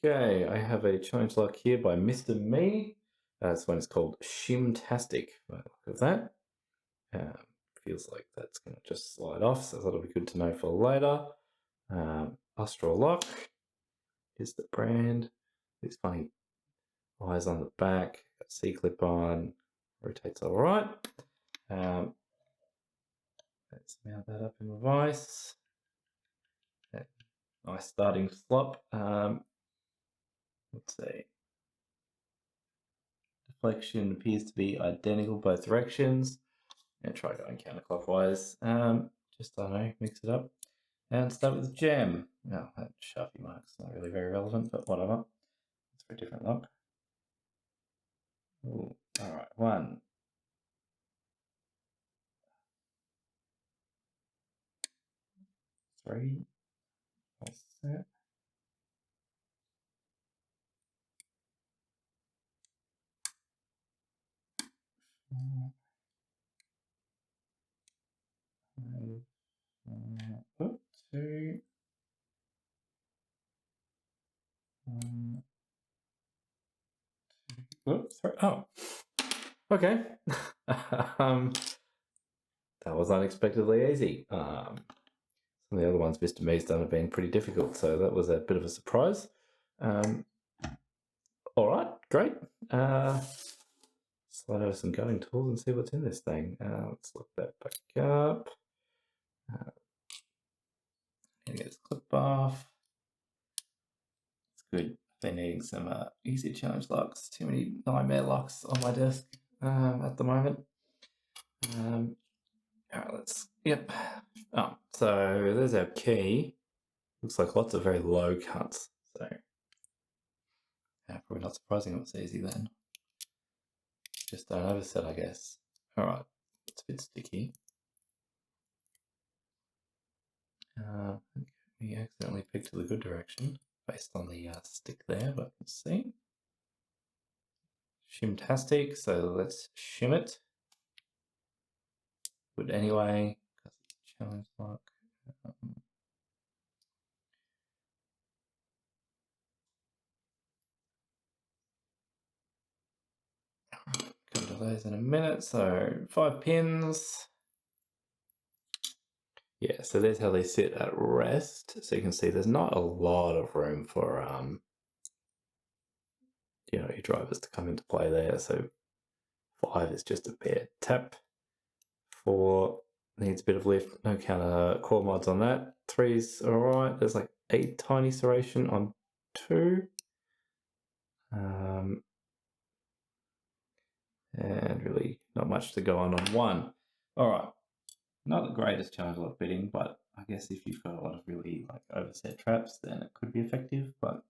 Okay, I have a challenge lock here by MrMe. This one is called Shimtastic. Look at that. Feels like that's going to just slide off, so that'll be good to know for later. Austral Lock is the brand. These funny eyes on the back. Got C-clip on. Rotates all right. Let's mount that up in the vise. Nice starting slop. Let's see. Deflection appears to be identical both directions. And try going counterclockwise. Just, I don't know, mix it up. And start with the jam. Now, that Sharpie mark's not really very relevant, but whatever. It's for a different look. Ooh, all right, 1, 3, what's that? Oh, 2, 1, 2, oops, 3. Oh, okay. That was unexpectedly easy. Some of the other ones MrMe's done have been pretty difficult, so that was a bit of a surprise. All right, great. Slide over some going tools and see what's in this thing. Let's look that back up. And get this clip off. It's good. I've been needing some easy challenge locks. Too many nightmare locks on my desk at the moment. All right, yep. Oh, so there's our key. Looks like lots of very low cuts. So, yeah, probably not surprising it was easy then. Just don't overset, I guess. All right, it's a bit sticky. We accidentally picked the good direction based on the stick there, but let's see. Shimtastic, so let's shim it. Good anyway, because it's a challenge lock. Come to those in a minute. So 5 pins. Yeah, so there's how they sit at rest. So you can see there's not a lot of room for your drivers to come into play there. So 5 is just a bare tap. 4 needs a bit of lift. No counter core mods on that. 3's all right. There's like a tiny serration on 2. And really not much to go on 1. All right. Not the greatest challenge lock bitting, but I guess if you've got a lot of really like overset traps, then it could be effective. But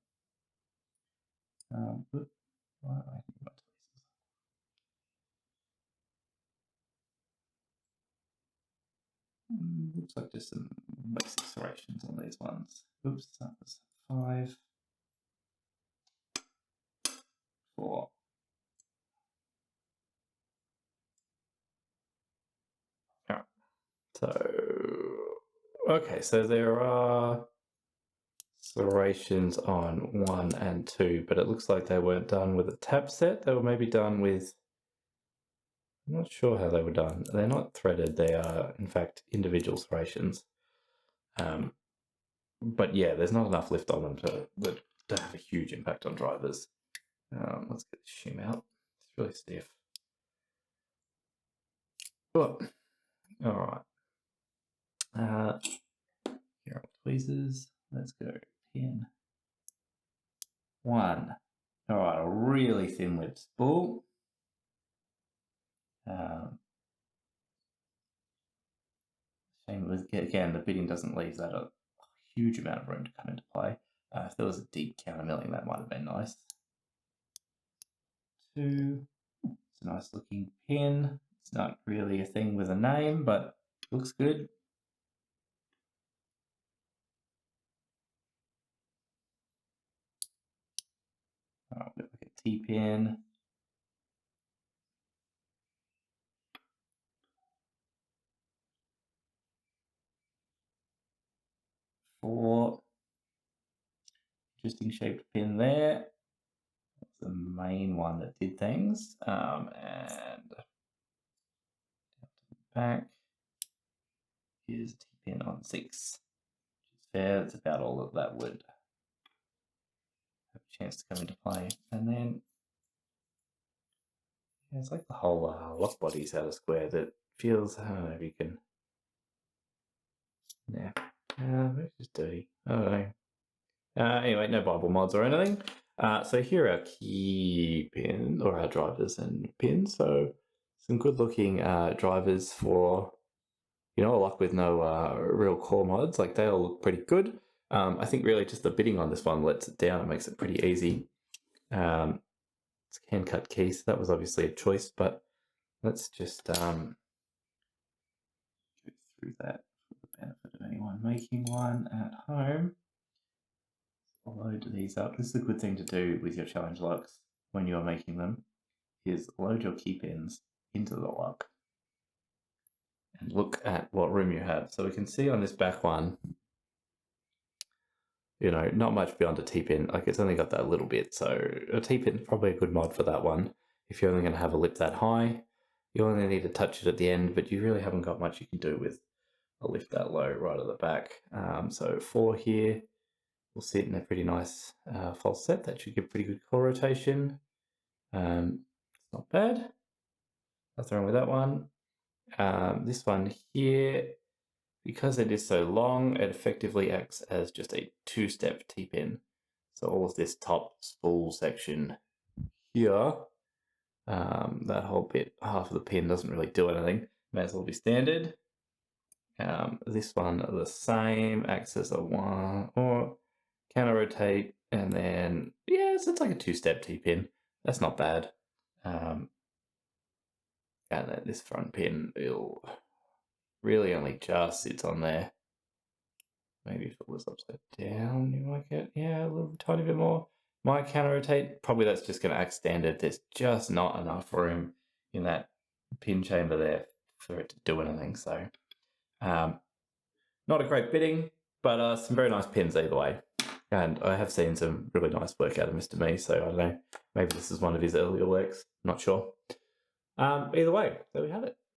looks like just some basic serrations on these ones. Oops, that was 5, 4. All right. So okay, so there are serrations on 1 and 2, but it looks like they weren't done with a tap set. They were maybe done with, I'm not sure how they were done. They're not threaded. They are, in fact, individual serrations. But yeah, there's not enough lift on them to have a huge impact on drivers. Let's get the shim out. It's really stiff. Oh, all right. Here are tweezers. Let's go. Pin 1. All right, a really thin lip spool. Shame with, again, the bitting doesn't leave that a huge amount of room to come into play. If there was a deep counter milling, that might have been nice. 2. It's a nice looking pin. It's not really a thing with a name, but looks good. Oh, a bit like a T-pin. 4. Interesting shaped pin there. That's the main one that did things. And back is T-pin on 6, which is fair. That's about all that would have a chance to come into play. And then yeah, it's like the whole lock body's out of square that feels, I don't know if you can, yeah, maybe it's just dirty. I don't know. Anyway, no Bible mods or anything. So here are our key pins, or our drivers and pins. So some good looking drivers for, a lock with no real core mods. Like they all look pretty good. I think really just the bitting on this one lets it down. It makes it pretty easy. It's hand cut key, so that was obviously a choice, but let's just go through that for the benefit of anyone making one at home. I'll load these up. This is a good thing to do with your challenge locks when you're making them, is load your key pins into the lock and look at what room you have. So we can see on this back one, not much beyond a T-pin. Like it's only got that little bit. So a T-pin is probably a good mod for that one. If you're only going to have a lip that high, you only need to touch it at the end, but you really haven't got much you can do with a lift that low right at the back. So 4 here will sit in a pretty nice false set. That should give pretty good core rotation. It's not bad. Nothing wrong with that one. This one here, because it is so long, it effectively acts as just a 2-step T-pin. So all of this top spool section here, that whole bit, half of the pin doesn't really do anything. May as well be standard. This one the same, acts as a 1 or counter rotate, and then so it's like a 2-step T-pin. That's not bad. And then this front pin will really only just sits on there. Maybe if it was upside down, you might get a little tiny bit more. Might counter rotate. Probably that's just going to act standard. There's just not enough room in that pin chamber there for it to do anything. So, not a great bitting, but some very nice pins either way. And I have seen some really nice work out of MrMe, so I don't know, maybe this is one of his earlier works, not sure. Either way, there we have it.